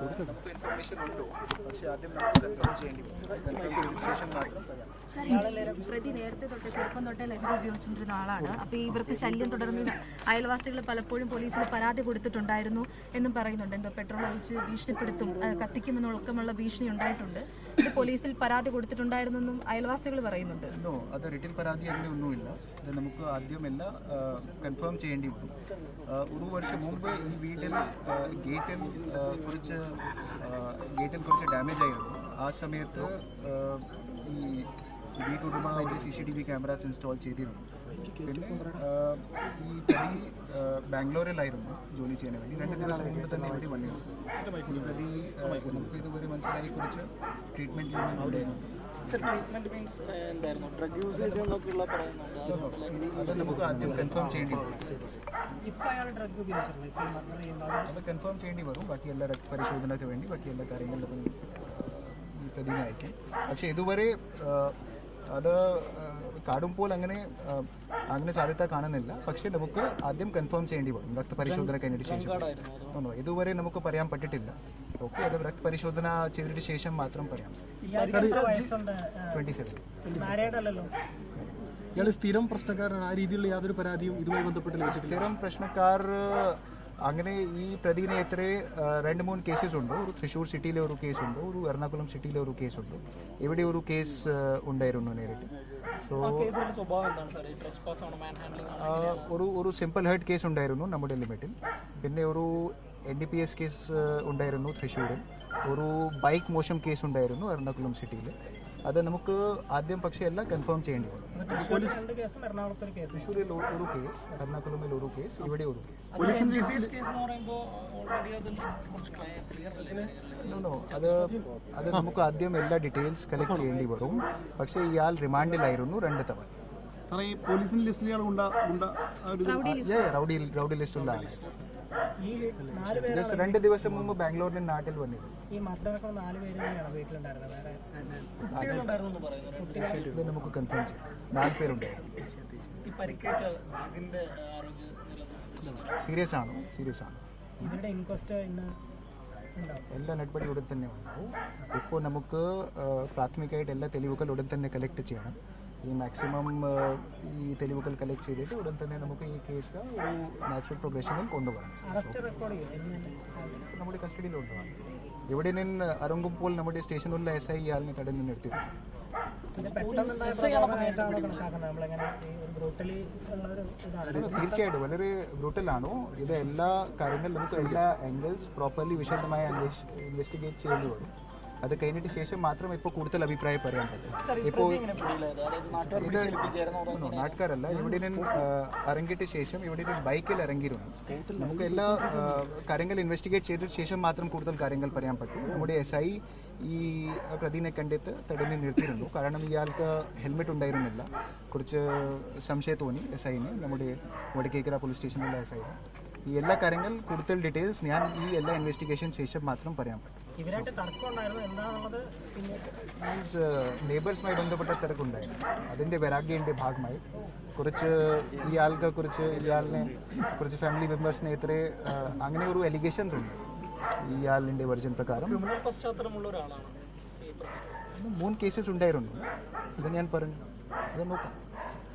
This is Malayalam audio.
നമുക്ക് ഇൻഫർമേഷൻ ഉണ്ടോ, പക്ഷേ ആദ്യം നമുക്ക് കൺഫേം ചെയ്യേണ്ടി വരും. കൺഫേം ചെയ്തതിനു ശേഷം മാത്രം പറയാം. പ്രതി നേരത്തെ തൊട്ട് ചെറുപ്പം തൊട്ടേ ലഹരി ഉപയോഗിച്ചുകൊണ്ടിരുന്ന ആളാണ്. അപ്പോൾ ഇവർക്ക് ശല്യം തുടർന്ന് അയൽവാസികൾ പലപ്പോഴും പോലീസിൽ പരാതി കൊടുത്തിട്ടുണ്ടായിരുന്നു എന്നും പറയുന്നുണ്ട്. എന്തോ പെട്രോൾ ഒഴിച്ച് ഭീഷണിപ്പെടുത്തും, കത്തിക്കുമെന്നുള്ളക്കമുള്ള ഭീഷണി ഉണ്ടായിട്ടുണ്ട്. ഇത് പോലീസിൽ പരാതി കൊടുത്തിട്ടുണ്ടായിരുന്നെന്നും അയൽവാസികൾ പറയുന്നുണ്ട്. അത് റിട്ടേൺ പരാതി അങ്ങനെ ഒന്നുമില്ല. അത് നമുക്ക് ആദ്യം എല്ലാം കൺഫേം ചെയ്യേണ്ടി വരും. ഒരു വർഷം മുമ്പ് ഈ വീട്ടിൽ ഗേറ്റിൽ കുറച്ച് ഡാമേജ് ആയിരുന്നു. ആ സമയത്ത് ഈ വീട്ടുടമ ഒരു CCTV ക്യാമറാസ് ഇൻസ്റ്റാൾ ചെയ്തിരുന്നു. പിന്നെ ഈ പ്രതി ബാംഗ്ലൂരിലായിരുന്നു ജോലി ചെയ്യാൻ വേണ്ടി. 2 ദിവസം മുമ്പ് തന്നെ ഇവിടെ വന്നിരുന്നു. ഈ പ്രതി നമുക്ക് ഇതുവരെ മനസ്സിലായി കുറച്ച് ട്രീറ്റ്മെൻറ്റ് ഇവിടെയായിരുന്നു. അത് നമുക്ക് ആദ്യം കൺഫേം ചെയ്യേണ്ടി വരും. അത് കൺഫേം ചെയ്യേണ്ടി വരും. ബാക്കി എല്ലാ പരിശോധനയ്ക്ക് വേണ്ടി ബാക്കി എല്ലാ കാര്യങ്ങളിലും ഈ പ്രതിനെ അയക്കും. പക്ഷേ ഇതുവരെ അത് കാടുമ്പോൾ അങ്ങനെ സാധ്യത കാണുന്നില്ല. പക്ഷേ നമുക്ക് ആദ്യം കൺഫേം ചെയ്യേണ്ടി വരും രക്തപരിശോധന കഴിഞ്ഞിട്ട് ശേഷം. ഇതുവരെ നമുക്ക് പറയാൻ പറ്റിയിട്ടില്ല. ഓക്കെ, അത് രക്തപരിശോധന ചെയ്തിട്ട് ശേഷം മാത്രം പറയാം. 27. ഇയാൾ സ്ഥിരം പ്രശ്നക്കാരനാണ്. ആ രീതിയിലുള്ള യാതൊരു പരാതിയും ഇതുമായി ബന്ധപ്പെട്ടില്ല. സ്ഥിരം പ്രശ്നക്കാർ അങ്ങനെ ഈ പ്രതിനെ എത്ര 2-3 കേസസ് ഉണ്ട്. ഒരു തൃശ്ശൂർ സിറ്റിയിലെ ഒരു കേസുണ്ട്, ഒരു എറണാകുളം സിറ്റിയിലെ ഒരു കേസുണ്ട്. ഇവിടെ ഒരു കേസ് ഉണ്ടായിരുന്നു നേരിട്ട്. സോ ഒരു സിമ്പിൾ ഹേർട്ട് കേസ് ഉണ്ടായിരുന്നു നമ്മുടെ ലിമിറ്റിൽ. പിന്നെ ഒരു NDPS കേസ് ഉണ്ടായിരുന്നു തൃശ്ശൂരിൽ. ഒരു ബൈക്ക് മോശം കേസ് ഉണ്ടായിരുന്നു എറണാകുളം സിറ്റിയിൽ. അത് നമുക്ക് ആദ്യം പക്ഷേ എല്ലാം കൺഫേം ചെയ്യേണ്ടി വരും. തൃശ്ശൂരിൽ ഒരു കേസ്, എറണാകുളമിൽ ഒരു കേസ്, ഇവിടെ ഒരു കേസ്. അത് നമുക്ക് ആദ്യം എല്ലാ ഡീറ്റെയിൽസ് കളക്ട് ചെയ്യേണ്ടി വരും. പക്ഷേ ഇയാൾ റിമാൻഡിലായിരുന്നു 2 തവണ. റൗഡി ലിസ്റ്റുള്ള ആളാണ്. 2 ദിവസം മുമ്പ് ബാംഗ്ലൂരിൽ നിന്ന് നാട്ടിൽ വന്നിരുന്നു. ഇത് നമുക്ക് കൺഫേം ചെയ്യാം. 4 പേരുണ്ടായിരുന്നു. സീരിയസ് ആണ്. എല്ലാ നടപടി ഉടൻ തന്നെ ഉണ്ടാവും. ഇപ്പോൾ നമുക്ക് പ്രാഥമികമായിട്ട് എല്ലാ തെളിവുകൾ ഉടൻ തന്നെ കളക്ട് ചെയ്യണം. ഈ മാക്സിമം ഈ തെളിവുകൾ കളക്ട് ചെയ്തിട്ട് ഉടൻ തന്നെ നമുക്ക് ഈ കേസ് ഒരു നാച്ചുറൽ പ്രോഗ്രഷനിൽ കൊണ്ടുപോകണം. നമ്മുടെ കസ്റ്റഡിയിൽ കൊണ്ടുപോകണം. ഇവിടെ നിന്ന് ഇറങ്ങുമ്പോൾ നമ്മുടെ സ്റ്റേഷനിലുള്ള SI ഇയാളിനെ തടഞ്ഞു നിർത്തിയിരുന്നു. തീർച്ചയായിട്ടും വളരെ ബ്രൂട്ടലാണോ ഇത്. എല്ലാ കാര്യങ്ങളും നമുക്ക് എല്ലാ ആംഗിൾസ് പ്രോപ്പർലി വിശദമായി ഇൻവെസ്റ്റിഗേറ്റ് ചെയ്യേണ്ടി വരും. അത് കഴിഞ്ഞിട്ട് ശേഷം മാത്രം ഇപ്പോൾ കൂടുതൽ അഭിപ്രായം പറയാൻ പറ്റും. ഇപ്പോൾ ഇത് നാട്ടുകാരല്ല, ഇവിടെ നിന്ന് ഇറങ്ങിയിട്ട് ശേഷം ഇവിടെ നിന്ന് ബൈക്കിൽ ഇറങ്ങിയിരുന്നു. നമുക്ക് എല്ലാ കാര്യങ്ങൾ ഇൻവെസ്റ്റിഗേറ്റ് ചെയ്തിട്ട് ശേഷം മാത്രം കൂടുതൽ കാര്യങ്ങൾ പറയാൻ പറ്റും. നമ്മുടെ SI ഈ പ്രതിനെ കണ്ടിട്ട് തടഞ്ഞു നിർത്തിയിരുന്നു. കാരണം ഇയാൾക്ക് ഹെൽമെറ്റ് ഉണ്ടായിരുന്നില്ല. കുറച്ച് സംശയം തോന്നി SIന്, നമ്മുടെ വടക്കേക്കര പോലീസ് സ്റ്റേഷനിലുള്ള SIന്. ഈ എല്ലാ കാര്യങ്ങൾ കൂടുതൽ ഡീറ്റെയിൽസ് ഞാൻ ഈ എല്ലാ ഇൻവെസ്റ്റിഗേഷൻ ശേഷം മാത്രം പറയാൻ പറ്റും. നെയ്ബേഴ്സുമായി ബന്ധപ്പെട്ട തിരക്കുണ്ടായിരുന്നു. അതിൻ്റെ വൈരാഗ്യൻ്റെ ഭാഗമായി കുറച്ച് ഇയാൾക്ക് കുറച്ച് ഫാമിലി മെമ്പേഴ്സിനെ ഇത്ര അങ്ങനെ ഒരു അലിഗേഷൻസ് ഉണ്ട് ഇയാളിൻ്റെ വെർഷൻ പ്രകാരം. 3 കേസസ് ഉണ്ടായിരുന്നു. ഇത് ഞാൻ പറഞ്ഞു. അത് നോക്കാം.